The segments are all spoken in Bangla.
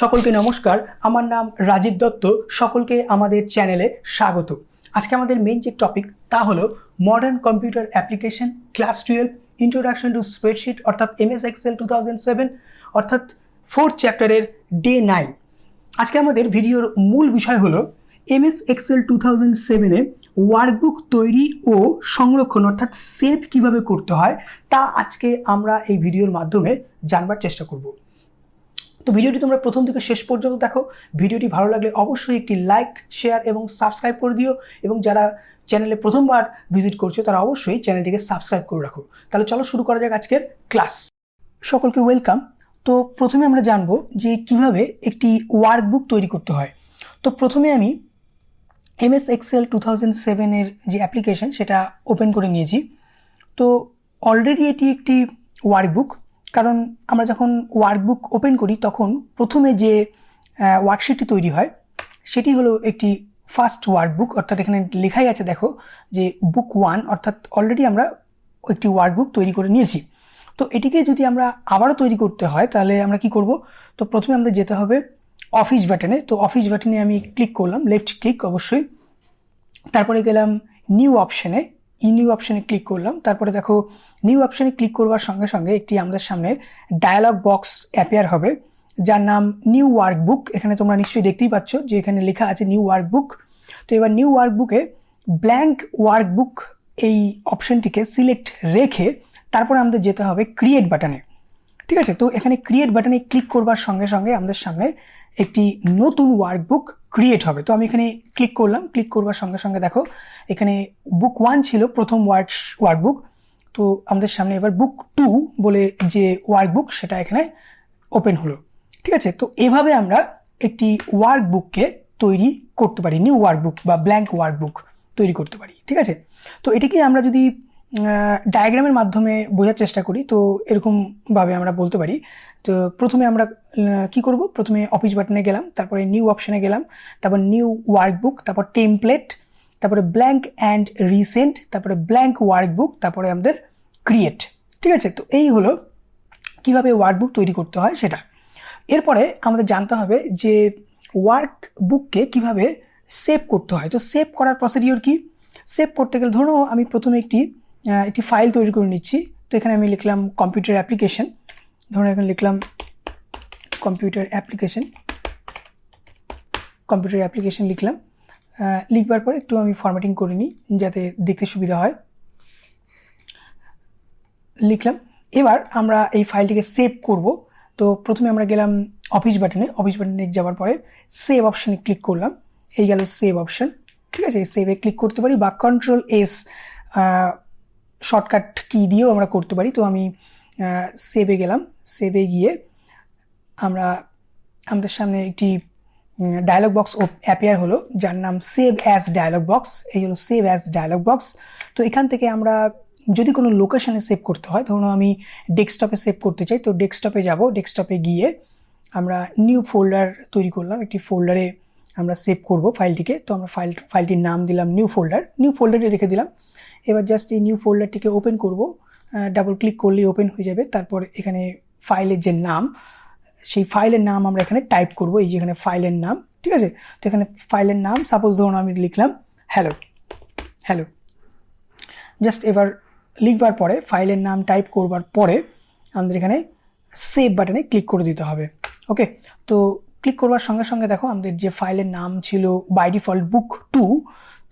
সকলকে নমস্কার। আমার নাম রাজীব দত্ত। সকলকে আমাদের চ্যানেলে স্বাগত। আজকে আমাদের মেইন যে টপিক তা হলো modern computer application class 12 introduction to spreadsheet অর্থাৎ MS এক্সেল 2007 অর্থাৎ 4th চ্যাপ্টারের ডে 9। আজকে আমাদের ভিডিওর মূল বিষয় হলো MS এক্সেল 2007-এ ওয়ার্কবুক তৈরি ও সংরক্ষণ অর্থাৎ সেভ কিভাবে করতে হয় তা আজকে আমরা এই ভিডিওর মাধ্যমে জানবার চেষ্টা করব। তো ভিডিওটি তোমরা প্রথম থেকে শেষ পর্যন্ত দেখো। ভিডিওটি ভালো লাগলে অবশ্যই একটি লাইক, শেয়ার এবং সাবস্ক্রাইব করে দিও, এবং যারা চ্যানেলে প্রথমবার ভিজিট করছো তারা অবশ্যই চ্যানেলটিকে সাবস্ক্রাইব করে রাখো। তাহলে চলো শুরু করা যাক আজকের ক্লাস। সকলকে ওয়েলকাম। তো প্রথমে আমরা জানবো যে কিভাবে একটি ওয়ার্কবুক তৈরি করতে হয়। তো প্রথমে আমি MS এক্সেল 2007-এর যে অ্যাপ্লিকেশন সেটা ওপেন করে নিয়েছি। তো অলরেডি এটি একটি ওয়ার্কবুক, কারণ আমরা যখন ওয়ার্কবুক ওপেন করি তখন প্রথমে যে ওয়ার্কশিটটি তৈরি হয় সেটি হলো একটি ফার্স্ট ওয়ার্কবুক, অর্থাৎ এখানে লেখাই আছে দেখো যে বুক 1, অর্থাৎ অলরেডি আমরা একটি ওয়ার্কবুক তৈরি করে নিয়েছি। তো এটিকে যদি আমরা আবারও তৈরি করতে হয় তাহলে আমরা কি করব? তো প্রথমে আমাদের যেতে হবে অফিস বাটনে। তো অফিস বাটনে আমি ক্লিক করলাম, লেফট ক্লিক অবশ্যই, তারপরে গেলাম নিউ অপশনে, নিউ অপশনে ক্লিক করলাম। তারপরে দেখো নিউ অপশনে ক্লিক করবার সঙ্গে সঙ্গে একটি আমাদের সামনে ডায়ালগ বক্স অ্যাপিয়ার হবে যার নাম নিউ ওয়ার্কবুক। এখানে তোমরা নিশ্চয়ই দেখতেই পাচ্ছ যে এখানে লেখা আছে নিউ ওয়ার্কবুক। তো এবার নিউ ওয়ার্কবুকে ব্ল্যাঙ্ক ওয়ার্কবুক এই অপশনটিকে সিলেক্ট রেখে তারপরে আমাদের যেতে হবে ক্রিয়েট বাটনে। ঠিক আছে, তো এখানে ক্রিয়েট বাটনে ক্লিক করবার সঙ্গে সঙ্গে আমাদের সামনে একটি নতুন ওয়ার্কবুক ক্রিয়েট হবে। তো আমি এখানে ক্লিক করলাম, ক্লিক করবার সঙ্গে সঙ্গে দেখো এখানে বুক 1 ছিল প্রথম ওয়ার্কবুক। তো আমাদের সামনে এবার বুক 2 বলে যে ওয়ার্কবুক সেটা এখানে ওপেন হলো। ঠিক আছে, তো এভাবে আমরা একটি ওয়ার্কবুককে তৈরি করতে পারি, নিউ ওয়ার্কবুক বা ব্ল্যাঙ্ক ওয়ার্কবুক তৈরি করতে পারি। ঠিক আছে, তো এটিকে আমরা যদি ডায়াগ্রামের মাধ্যমে বোঝার চেষ্টা করি তো এরকমভাবে আমরা বলতে পারি। তো প্রথমে আমরা কি করব? প্রথমে অফিস বাটনে গেলাম, তারপরে নিউ অপশনে গেলাম, তারপর নিউ ওয়ার্কবুক, তারপর টেমপ্লেট, তারপরে ব্ল্যাঙ্ক অ্যান্ড রিসেন্ট, তারপরে ব্ল্যাঙ্ক ওয়ার্কবুক, তারপরে আমাদের ক্রিয়েট। ঠিক আছে, তো এই হলো কিভাবে ওয়ার্কবুক তৈরি করতে হয় সেটা। এরপরে আমাদের জানতে হবে যে ওয়ার্কবুককে কিভাবে সেভ করতে হয়। তো সেভ করার প্রসিডিওর কি? সেভ করতে গেলে ধরো আমি প্রথমে একটি ফাইল তৈরি করে নিচ্ছি। তো এখানে আমি লিখলাম কম্পিউটার অ্যাপ্লিকেশন, ধরুন এখানে লিখলাম কম্পিউটার অ্যাপ্লিকেশন লিখলাম। লিখবার পরে একটু আমি ফরম্যাটিং করে নিই যাতে দেখতে সুবিধা হয়। লিখলাম। এবার আমরা এই ফাইলটিকে সেভ করব। তো প্রথমে আমরা গেলাম অফিস বাটনে, অফিস বাটনে যাওয়ার পরে সেভ অপশানে ক্লিক করলাম। এই গেল সেভ অপশন। ঠিক আছে, সেভে ক্লিক করতে পারি বা Ctrl+S শর্টকাট কি দিয়েও আমরা করতে পারি। তো আমি সেভে গেলাম। সেভে গিয়ে আমাদের সামনে একটি ডায়ালগ বক্স অ্যাপিয়ার হলো যার নাম সেভ অ্যাজ ডায়ালগ বক্স। এই হলো সেভ অ্যাজ ডায়ালগ বক্স। তো এখান থেকে আমরা যদি কোনো লোকেশনে সেভ করতে হয়, ধরুন আমি ডেস্কটপে সেভ করতে চাই, তো ডেস্কটপে যাব। ডেস্কটপে গিয়ে আমরা নিউ ফোল্ডার তৈরি করলাম, একটি ফোল্ডারে আমরা সেভ করব ফাইলটিকে। তো আমরা ফাইলটির নাম দিলাম নিউ ফোল্ডারে রেখে দিলাম। এবার জাস্ট এই নিউ ফোল্ডারটিকে ওপেন করব, ডাবল ক্লিক করলেই ওপেন হয়ে যাবে। তারপর এখানে ফাইলের যে নাম, সেই ফাইলের নাম আমরা এখানে টাইপ করব, এই যে এখানে ফাইলের নাম। ঠিক আছে, তো এখানে ফাইলের নাম সাপোজ ধরুন আমি লিখলাম হ্যালো। জাস্ট এবার লিখবার পরে ফাইলের নাম টাইপ করবার পরে আমাদের এখানে সেভ বাটনে ক্লিক করে দিতে হবে। ওকে, তো ক্লিক করবার সঙ্গে সঙ্গে দেখো আমাদের যে ফাইলের নাম ছিল বাই ডিফল্ট বুক 2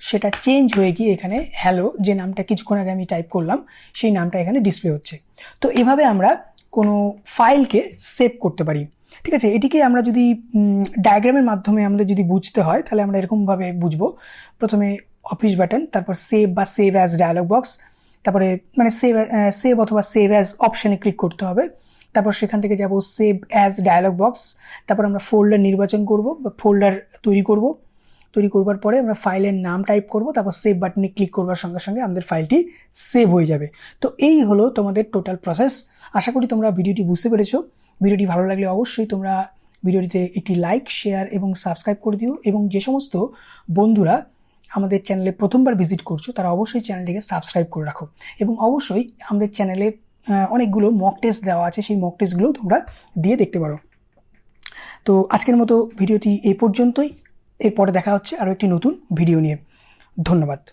সেটা চেঞ্জ হয়ে গিয়ে এখানে হ্যালো যে নামটা কিছুক্ষণ আগে আমি টাইপ করলাম সেই নামটা এখানে ডিসপ্লে হচ্ছে। তো এভাবে আমরা কোনো ফাইলকে সেভ করতে পারি। ঠিক আছে, এটিকে আমরা যদি ডায়াগ্রামের মাধ্যমে আমাদের যদি বুঝতে হয় তাহলে আমরা এরকমভাবে বুঝবো। প্রথমে অফিস বাটন, তারপর সেভ বা সেভ অ্যাজ ডায়ালগ বক্স, তারপরে মানে সেভ অথবা সেভ অ্যাজ অপশানে ক্লিক করতে হবে। তারপর সেখান থেকে যাব সেভ অ্যাজ ডায়ালগ বক্স, তারপর আমরা ফোল্ডার নির্বাচন করব বা ফোল্ডার তৈরি করবার পরে আমরা ফাইলের নাম টাইপ করব, তারপর সেভ বাটনে ক্লিক করবার সঙ্গে সঙ্গে আমাদের ফাইলটি সেভ হয়ে যাবে। তো এই হলো তোমাদের টোটাল প্রসেস। আশা করি তোমরা ভিডিওটি বুঝতে পেরেছো। ভিডিওটি ভালো লাগলে অবশ্যই তোমরা ভিডিওটিতে একটি লাইক, শেয়ার এবং সাবস্ক্রাইব করে দিও, এবং যে সমস্ত বন্ধুরা আমাদের চ্যানেলে প্রথমবার ভিজিট করছো তারা অবশ্যই চ্যানেলটিকে সাবস্ক্রাইব করে রাখো, এবং অবশ্যই আমাদের চ্যানেলে অনেকগুলো মক টেস্ট দেওয়া আছে, সেই মক টেস্টগুলো তোমরা দিয়ে দেখতে পারো। তো আজকের মতো ভিডিওটি এই পর্যন্তই। এরপরে দেখা হচ্ছে আরও একটি নতুন ভিডিও নিয়ে। ধন্যবাদ।